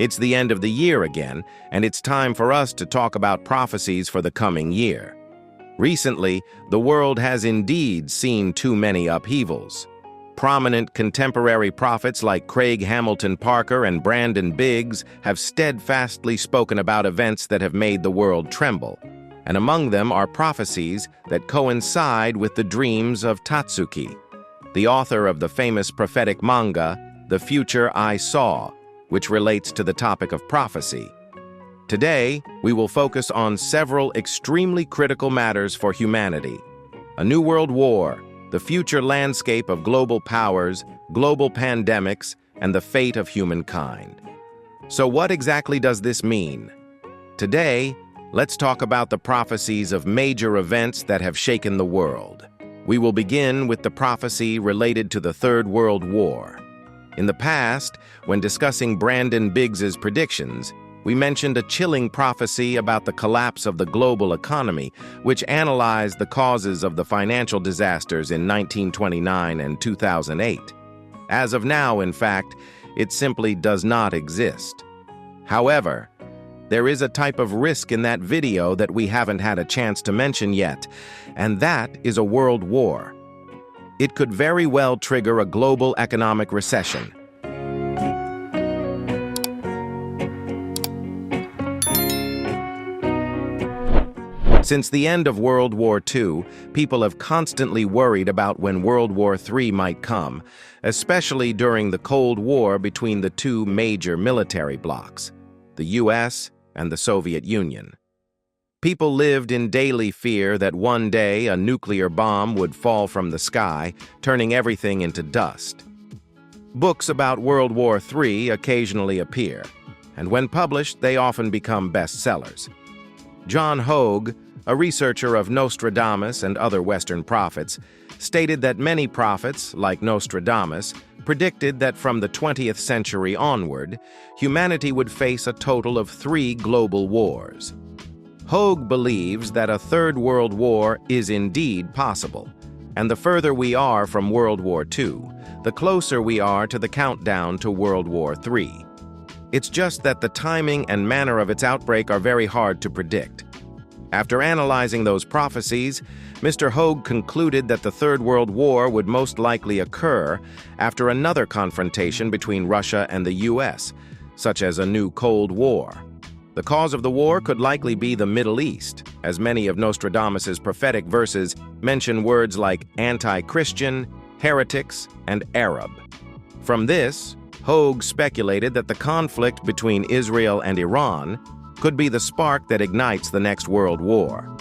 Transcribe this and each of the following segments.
It's the end of the year again, and it's time for us to talk about prophecies for the coming year. Recently, the world has indeed seen too many upheavals. Prominent contemporary prophets like Craig Hamilton Parker and Brandon Biggs have steadfastly spoken about events that have made the world tremble, and among them are prophecies that coincide with the dreams of Tatsuki, the author of the famous prophetic manga, The Future I Saw, which relates to the topic of prophecy. Today, we will focus on several extremely critical matters for humanity: a new world war, the future landscape of global powers, global pandemics, and the fate of humankind. So what exactly does this mean? Today, let's talk about the prophecies of major events that have shaken the world. We will begin with the prophecy related to the Third World War. In the past, when discussing Brandon Biggs's predictions, we mentioned a chilling prophecy about the collapse of the global economy, which analyzed the causes of the financial disasters in 1929 and 2008. As of now, in fact, it simply does not exist. However, there is a type of risk in that video that we haven't had a chance to mention yet, and that is a world war. It could very well trigger a global economic recession. Since the end of World War II, people have constantly worried about when World War III might come, especially during the Cold War between the two major military blocs, the US and the Soviet Union. People lived in daily fear that one day a nuclear bomb would fall from the sky, turning everything into dust. Books about World War III occasionally appear, and when published, they often become bestsellers. John Hogue, a researcher of Nostradamus and other Western prophets, stated that many prophets, like Nostradamus, predicted that from the 20th century onward, humanity would face a total of 3 global wars. Hogue believes that a third world war is indeed possible, and the further we are from World War II, the closer we are to the countdown to World War III. It's just that the timing and manner of its outbreak are very hard to predict. After analyzing those prophecies, Mr. Hogue concluded that the Third World War would most likely occur after another confrontation between Russia and the US, such as a new Cold War. The cause of the war could likely be the Middle East, as many of Nostradamus's prophetic verses mention words like anti-Christian, heretics, and Arab. From this, Hogue speculated that the conflict between Israel and Iran could be the spark that ignites the next world war.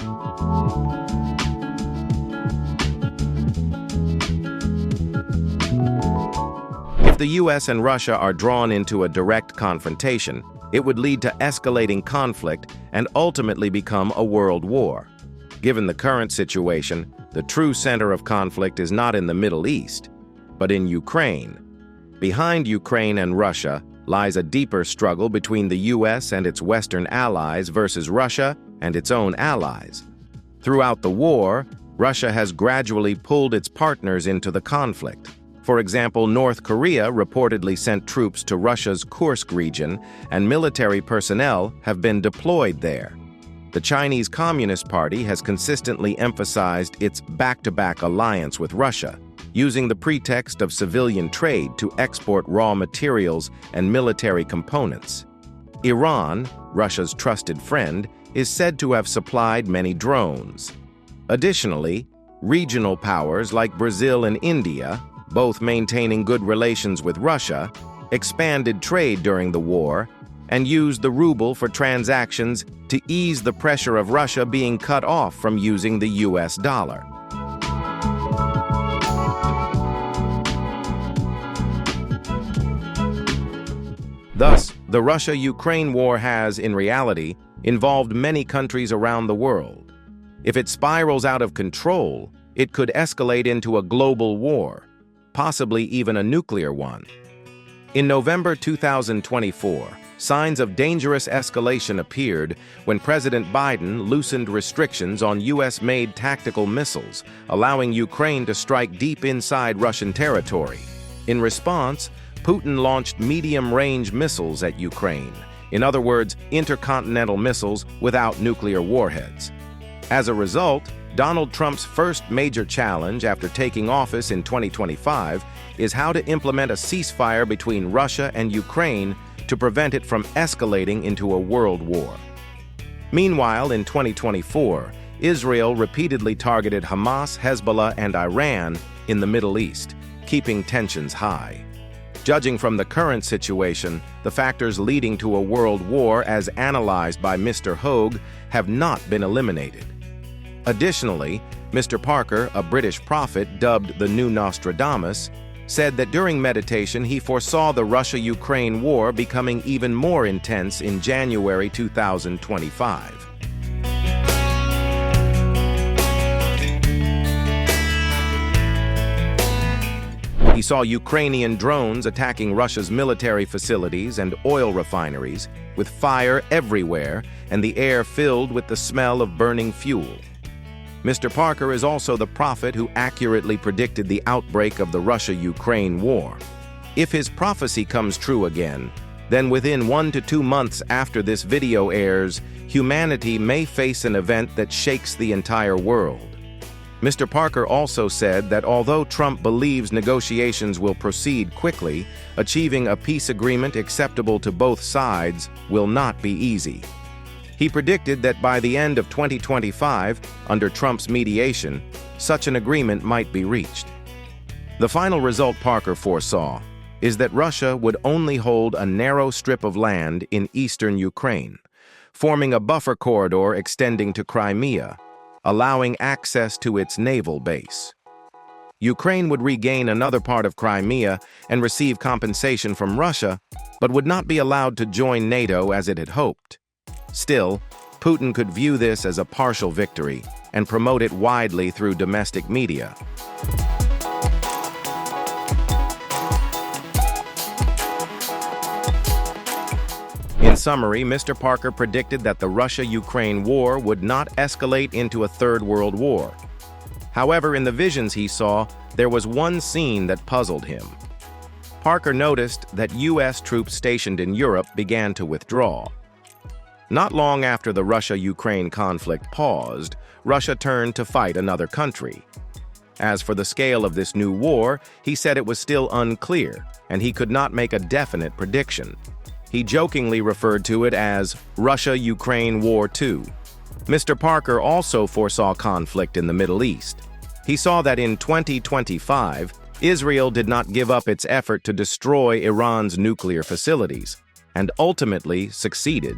If the US and Russia are drawn into a direct confrontation, it would lead to escalating conflict and ultimately become a world war. Given the current situation, the true center of conflict is not in the Middle East, but in Ukraine. Behind Ukraine and Russia lies a deeper struggle between the US and its Western allies versus Russia and its own allies. Throughout the war, Russia has gradually pulled its partners into the conflict. For example, North Korea reportedly sent troops to Russia's Kursk region, and military personnel have been deployed there. The Chinese Communist Party has consistently emphasized its back-to-back alliance with Russia, using the pretext of civilian trade to export raw materials and military components. Iran, Russia's trusted friend, is said to have supplied many drones. Additionally, regional powers like Brazil and India, both maintaining good relations with Russia, expanded trade during the war and used the ruble for transactions to ease the pressure of Russia being cut off from using the US dollar. Thus, the Russia-Ukraine war has, in reality, involved many countries around the world. If it spirals out of control, it could escalate into a global war, possibly even a nuclear one. In November 2024, signs of dangerous escalation appeared when President Biden loosened restrictions on US-made tactical missiles, allowing Ukraine to strike deep inside Russian territory. In response, Putin launched medium-range missiles at Ukraine. In other words, intercontinental missiles without nuclear warheads. As a result, Donald Trump's first major challenge after taking office in 2025 is how to implement a ceasefire between Russia and Ukraine to prevent it from escalating into a world war. Meanwhile, in 2024, Israel repeatedly targeted Hamas, Hezbollah, and Iran in the Middle East, keeping tensions high. Judging from the current situation, the factors leading to a world war as analyzed by Mr. Hogue have not been eliminated. Additionally, Mr. Parker, a British prophet dubbed the New Nostradamus, said that during meditation he foresaw the Russia-Ukraine war becoming even more intense in January 2025. He saw Ukrainian drones attacking Russia's military facilities and oil refineries, with fire everywhere and the air filled with the smell of burning fuel. Mr. Parker is also the prophet who accurately predicted the outbreak of the Russia-Ukraine war. If his prophecy comes true again, then within 1 to 2 months after this video airs, humanity may face an event that shakes the entire world. Mr. Parker also said that although Trump believes negotiations will proceed quickly, achieving a peace agreement acceptable to both sides will not be easy. He predicted that by the end of 2025, under Trump's mediation, such an agreement might be reached. The final result Parker foresaw is that Russia would only hold a narrow strip of land in eastern Ukraine, forming a buffer corridor extending to Crimea, allowing access to its naval base. Ukraine would regain another part of Crimea and receive compensation from Russia, but would not be allowed to join NATO as it had hoped. Still, Putin could view this as a partial victory and promote it widely through domestic media. In summary, Mr. Parker predicted that the Russia-Ukraine war would not escalate into a third world war. However, in the visions he saw, there was one scene that puzzled him. Parker noticed that U.S. troops stationed in Europe began to withdraw. Not long after the Russia-Ukraine conflict paused, Russia turned to fight another country. As for the scale of this new war, he said it was still unclear, and he could not make a definite prediction. He jokingly referred to it as Russia-Ukraine War II. Mr. Parker also foresaw conflict in the Middle East. He saw that in 2025, Israel did not give up its effort to destroy Iran's nuclear facilities, and ultimately succeeded.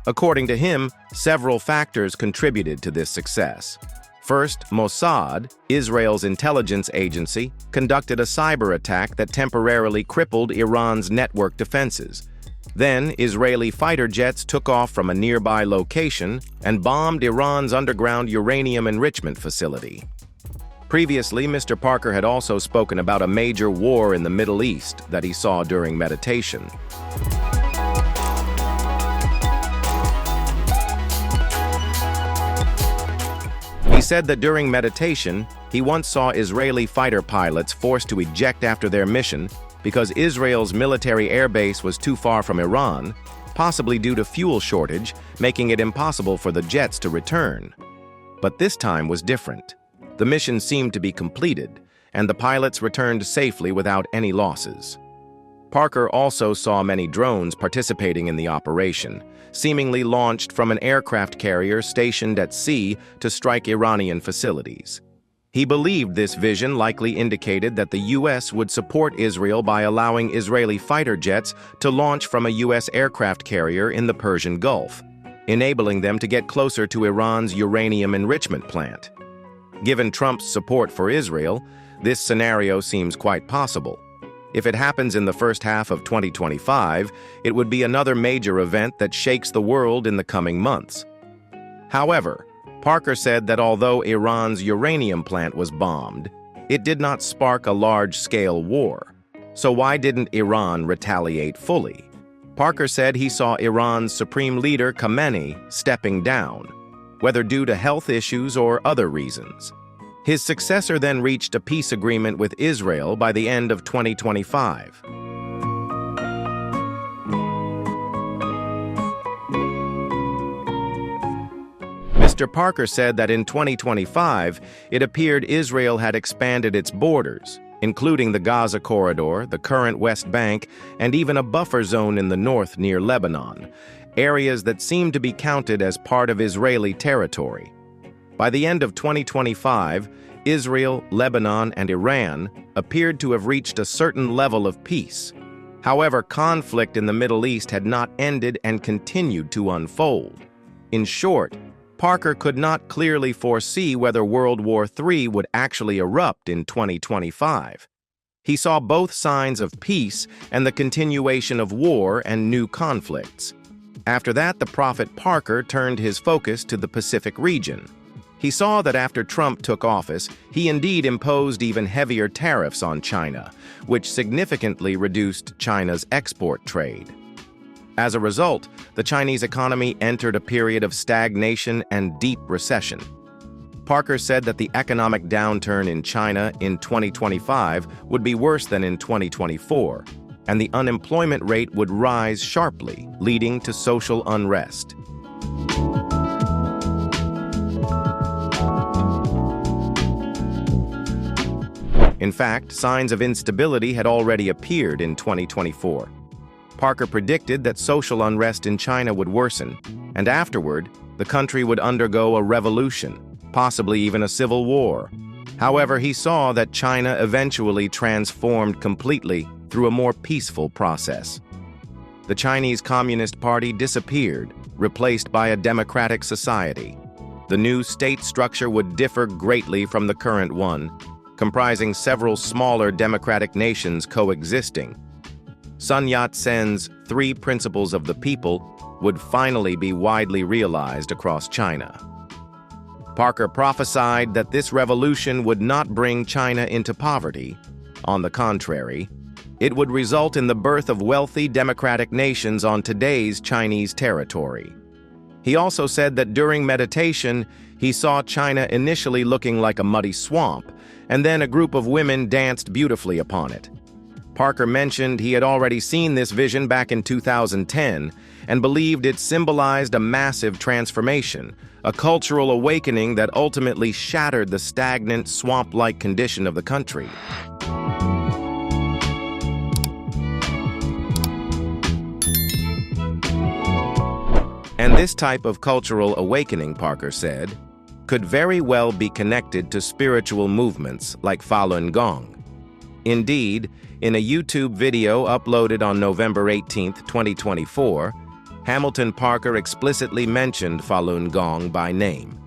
According to him, several factors contributed to this success. First, Mossad, Israel's intelligence agency, conducted a cyber attack that temporarily crippled Iran's network defenses. Then, Israeli fighter jets took off from a nearby location and bombed Iran's underground uranium enrichment facility. Previously, Mr. Parker had also spoken about a major war in the Middle East that he saw during meditation. He said that during meditation, he once saw Israeli fighter pilots forced to eject after their mission because Israel's military airbase was too far from Iran, possibly due to fuel shortage, making it impossible for the jets to return. But this time was different. The mission seemed to be completed, and the pilots returned safely without any losses. Parker also saw many drones participating in the operation, seemingly launched from an aircraft carrier stationed at sea to strike Iranian facilities. He believed this vision likely indicated that the U.S. would support Israel by allowing Israeli fighter jets to launch from a U.S. aircraft carrier in the Persian Gulf, enabling them to get closer to Iran's uranium enrichment plant. Given Trump's support for Israel, this scenario seems quite possible. If it happens in the first half of 2025, it would be another major event that shakes the world in the coming months. However, Parker said that although Iran's uranium plant was bombed, it did not spark a large-scale war. So why didn't Iran retaliate fully? Parker said he saw Iran's supreme leader Khamenei stepping down, whether due to health issues or other reasons. His successor then reached a peace agreement with Israel by the end of 2025. after Parker said that in 2025, it appeared Israel had expanded its borders, including the Gaza corridor, the current West Bank, and even a buffer zone in the north near Lebanon, areas that seem to be counted as part of Israeli territory. By the end of 2025, Israel, Lebanon, and Iran appeared to have reached a certain level of peace. However, conflict in the Middle East had not ended and continued to unfold. In short, Parker could not clearly foresee whether World War III would actually erupt in 2025. He saw both signs of peace and the continuation of war and new conflicts. After that, the prophet Parker turned his focus to the Pacific region. He saw that after Trump took office, he indeed imposed even heavier tariffs on China, which significantly reduced China's export trade. As a result, the Chinese economy entered a period of stagnation and deep recession. Parker said that the economic downturn in China in 2025 would be worse than in 2024, and the unemployment rate would rise sharply, leading to social unrest. In fact, signs of instability had already appeared in 2024. Parker predicted that social unrest in China would worsen, and afterward, the country would undergo a revolution, possibly even a civil war. However, he saw that China eventually transformed completely through a more peaceful process. The Chinese Communist Party disappeared, replaced by a democratic society. The new state structure would differ greatly from the current one, comprising several smaller democratic nations coexisting. Sun Yat-sen's 3 principles of the people would finally be widely realized across China. Parker prophesied that this revolution would not bring China into poverty. On the contrary, it would result in the birth of wealthy democratic nations on today's Chinese territory. He also said that during meditation, he saw China initially looking like a muddy swamp, and then a group of women danced beautifully upon it. Parker mentioned he had already seen this vision back in 2010 and believed it symbolized a massive transformation, a cultural awakening that ultimately shattered the stagnant, swamp-like condition of the country. And this type of cultural awakening, Parker said, could very well be connected to spiritual movements like Falun Gong. Indeed, in a YouTube video uploaded on November 18, 2024, Hamilton Parker explicitly mentioned Falun Gong by name.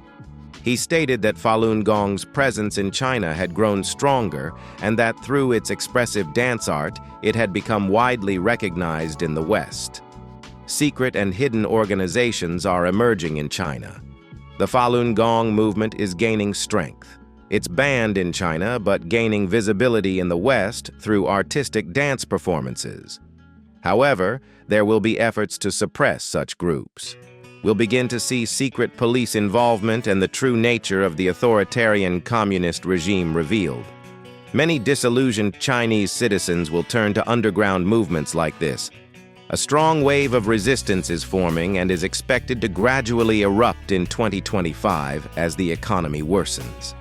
He stated that Falun Gong's presence in China had grown stronger and that through its expressive dance art, it had become widely recognized in the West. Secret and hidden organizations are emerging in China. The Falun Gong movement is gaining strength. It's banned in China, but gaining visibility in the West through artistic dance performances. However, there will be efforts to suppress such groups. We'll begin to see secret police involvement and the true nature of the authoritarian communist regime revealed. Many disillusioned Chinese citizens will turn to underground movements like this. A strong wave of resistance is forming and is expected to gradually erupt in 2025 as the economy worsens.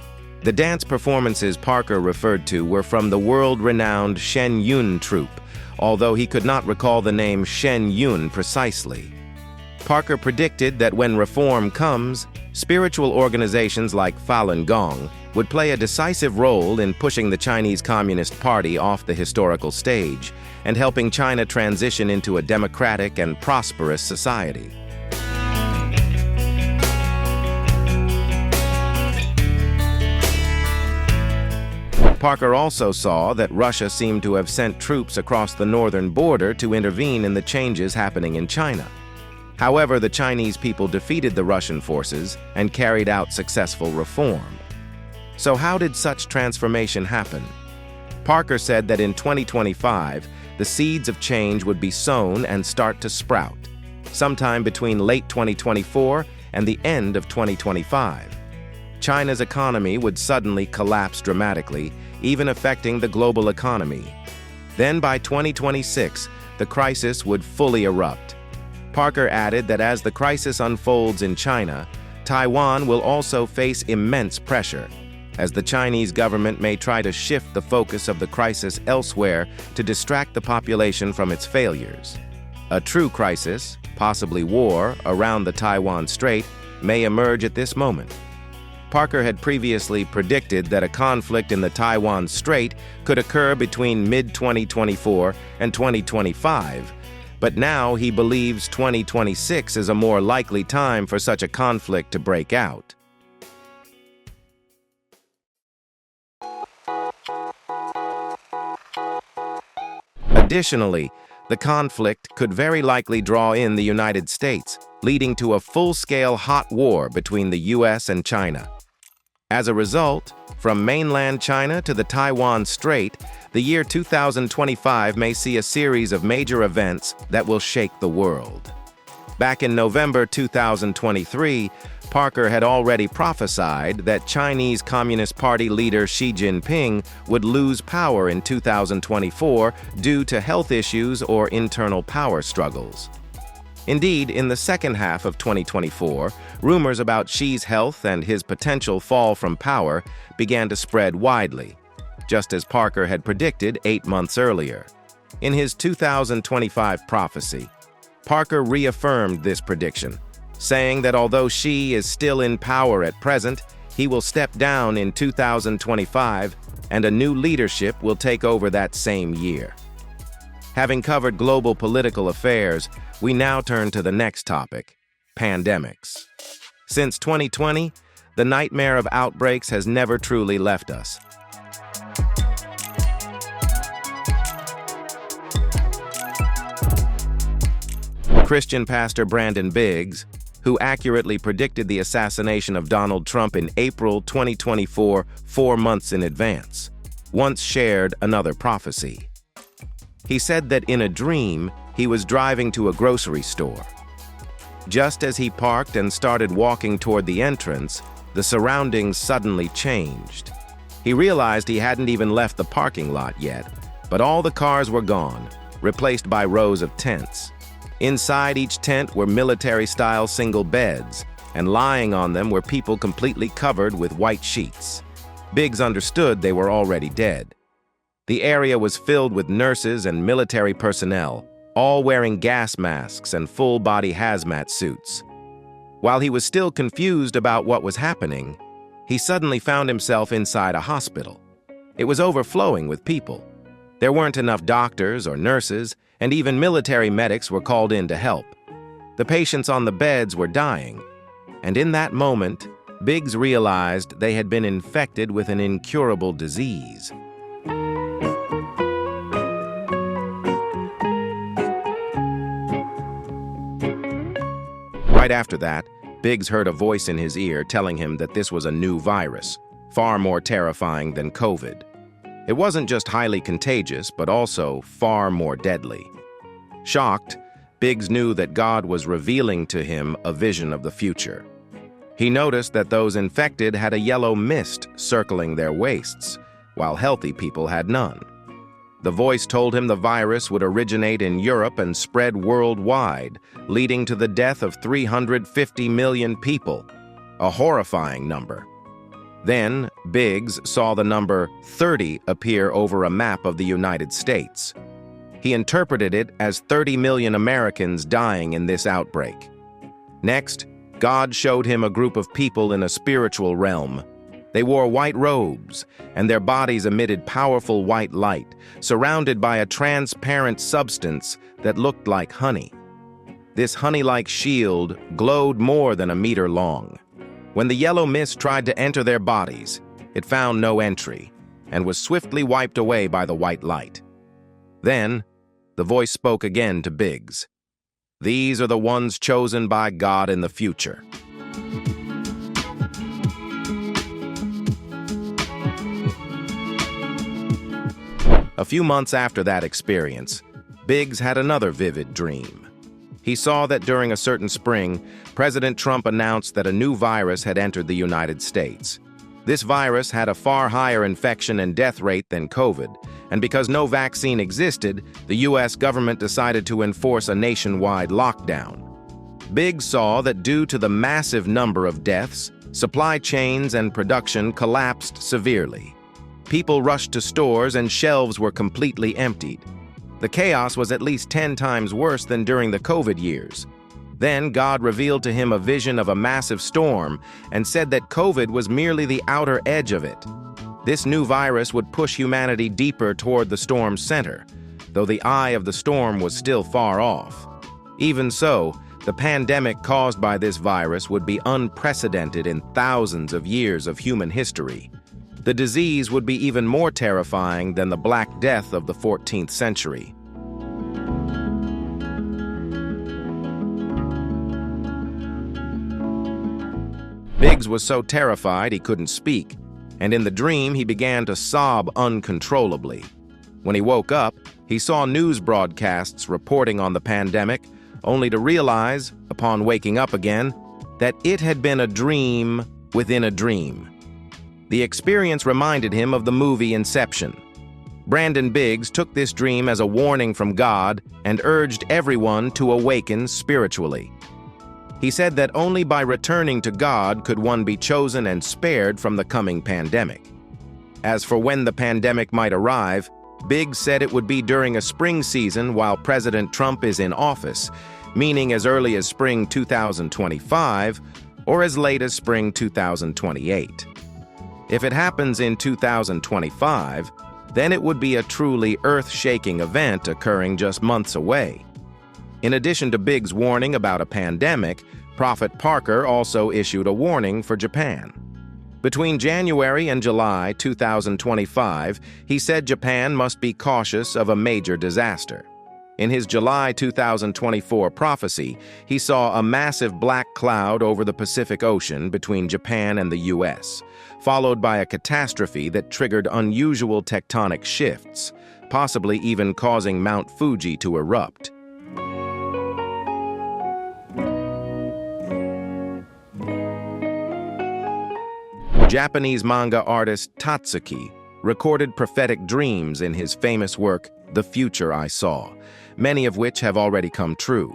The dance performances Parker referred to were from the world-renowned Shen Yun troupe, although he could not recall the name Shen Yun precisely. Parker predicted that when reform comes, spiritual organizations like Falun Gong would play a decisive role in pushing the Chinese Communist Party off the historical stage and helping China transition into a democratic and prosperous society. Parker also saw that Russia seemed to have sent troops across the northern border to intervene in the changes happening in China. However, the Chinese people defeated the Russian forces and carried out successful reform. So how did such transformation happen? Parker said that in 2025, the seeds of change would be sown and start to sprout, sometime between late 2024 and the end of 2025. China's economy would suddenly collapse dramatically, even affecting the global economy. Then by 2026, the crisis would fully erupt. Parker added that as the crisis unfolds in China, Taiwan will also face immense pressure, as the Chinese government may try to shift the focus of the crisis elsewhere to distract the population from its failures. A true crisis, possibly war, around the Taiwan Strait may emerge at this moment. Parker had previously predicted that a conflict in the Taiwan Strait could occur between mid-2024 and 2025, but now he believes 2026 is a more likely time for such a conflict to break out. Additionally, the conflict could very likely draw in the United States, leading to a full-scale hot war between the US and China. As a result, from mainland China to the Taiwan Strait, the year 2025 may see a series of major events that will shake the world. Back in November 2023, Parker had already prophesied that Chinese Communist Party leader Xi Jinping would lose power in 2024 due to health issues or internal power struggles. Indeed, in the second half of 2024, rumors about Xi's health and his potential fall from power began to spread widely, just as Parker had predicted 8 months earlier. In his 2025 prophecy, Parker reaffirmed this prediction, saying that although Xi is still in power at present, he will step down in 2025 and a new leadership will take over that same year. Having covered global political affairs, we now turn to the next topic, pandemics. Since 2020, the nightmare of outbreaks has never truly left us. Christian pastor Brandon Biggs, who accurately predicted the assassination of Donald Trump in April 2024, 4 months in advance, once shared another prophecy. He said that in a dream, he was driving to a grocery store. Just as he parked and started walking toward the entrance, the surroundings suddenly changed. He realized he hadn't even left the parking lot yet, but all the cars were gone, replaced by rows of tents. Inside each tent were military-style single beds, and lying on them were people completely covered with white sheets. Biggs understood they were already dead. The area was filled with nurses and military personnel, all wearing gas masks and full-body hazmat suits. While he was still confused about what was happening, he suddenly found himself inside a hospital. It was overflowing with people. There weren't enough doctors or nurses, and even military medics were called in to help. The patients on the beds were dying, and in that moment, Biggs realized they had been infected with an incurable disease. Right after that, Biggs heard a voice in his ear telling him that this was a new virus, far more terrifying than COVID. It wasn't just highly contagious, but also far more deadly. Shocked, Biggs knew that God was revealing to him a vision of the future. He noticed that those infected had a yellow mist circling their waists, while healthy people had none. The voice told him the virus would originate in Europe and spread worldwide, leading to the death of 350 million people, a horrifying number. Then, Biggs saw the number 30 appear over a map of the United States. He interpreted it as 30 million Americans dying in this outbreak. Next, God showed him a group of people in a spiritual realm. They wore white robes, and their bodies emitted powerful white light, surrounded by a transparent substance that looked like honey. This honey-like shield glowed more than a meter long. When the yellow mist tried to enter their bodies, it found no entry, and was swiftly wiped away by the white light. Then, the voice spoke again to Biggs. These are the ones chosen by God in the future. A few months after that experience, Biggs had another vivid dream. He saw that during a certain spring, President Trump announced that a new virus had entered the United States. This virus had a far higher infection and death rate than COVID, and because no vaccine existed, the U.S. government decided to enforce a nationwide lockdown. Biggs saw that due to the massive number of deaths, supply chains and production collapsed severely. People rushed to stores and shelves were completely emptied. The chaos was at least 10 times worse than during the COVID years. Then God revealed to him a vision of a massive storm and said that COVID was merely the outer edge of it. This new virus would push humanity deeper toward the storm's center, though the eye of the storm was still far off. Even so, the pandemic caused by this virus would be unprecedented in thousands of years of human history. The disease would be even more terrifying than the Black Death of the 14th century. Biggs was so terrified he couldn't speak, and in the dream he began to sob uncontrollably. When he woke up, he saw news broadcasts reporting on the pandemic, only to realize, upon waking up again, that it had been a dream within a dream. The experience reminded him of the movie Inception. Brandon Biggs took this dream as a warning from God and urged everyone to awaken spiritually. He said that only by returning to God could one be chosen and spared from the coming pandemic. As for when the pandemic might arrive, Biggs said it would be during a spring season while President Trump is in office, meaning as early as spring 2025 or as late as spring 2028. If it happens in 2025, then it would be a truly earth-shaking event occurring just months away. In addition to Biggs' warning about a pandemic, Prophet Parker also issued a warning for Japan. Between January and July 2025, he said Japan must be cautious of a major disaster. In his July 2024 prophecy, he saw a massive black cloud over the Pacific Ocean between Japan and the U.S., followed by a catastrophe that triggered unusual tectonic shifts, possibly even causing Mount Fuji to erupt. Japanese manga artist Tatsuki recorded prophetic dreams in his famous work, The Future I Saw, many of which have already come true.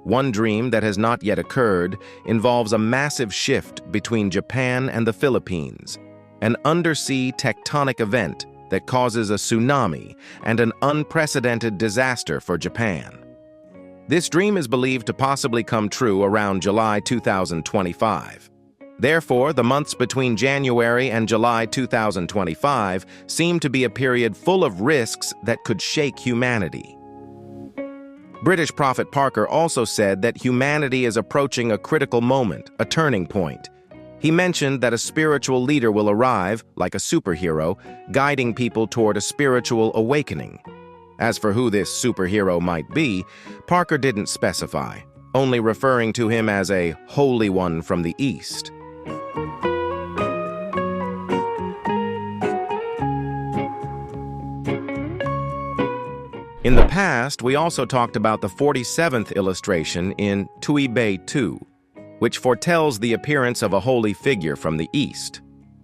One dream that has not yet occurred involves a massive shift between Japan and the Philippines, an undersea tectonic event that causes a tsunami and an unprecedented disaster for Japan. This dream is believed to possibly come true around July 2025. Therefore, the months between January and July 2025 seem to be a period full of risks that could shake humanity. British prophet Parker also said that humanity is approaching a critical moment, a turning point. He mentioned that a spiritual leader will arrive, like a superhero, guiding people toward a spiritual awakening. As for who this superhero might be, Parker didn't specify, only referring to him as a holy one from the East. In the past, we also talked about the 47th illustration in Tuibei 2, which foretells the appearance of a holy figure from the East.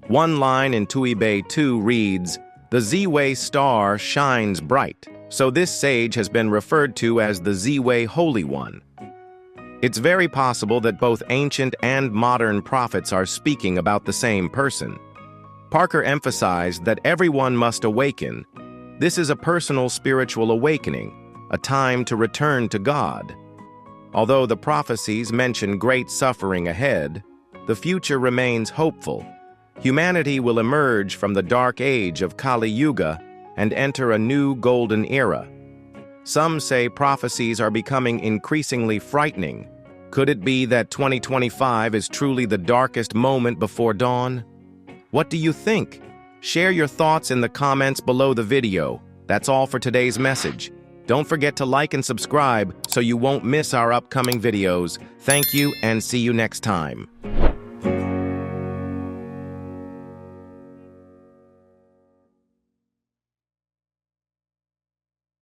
One line in Tuibei 2 reads, "The Ziwei star shines bright," so this sage has been referred to as the Ziwei Holy One. It's very possible that both ancient and modern prophets are speaking about the same person. Parker emphasized that everyone must awaken. This is a personal spiritual awakening, a time to return to God. Although the prophecies mention great suffering ahead, the future remains hopeful. Humanity will emerge from the dark age of Kali Yuga and enter a new golden era. Some say prophecies are becoming increasingly frightening. Could it be that 2025 is truly the darkest moment before dawn? What do you think? Share your thoughts in the comments below the video. That's all for today's message. Don't forget to like and subscribe so you won't miss our upcoming videos. Thank you and see you next time.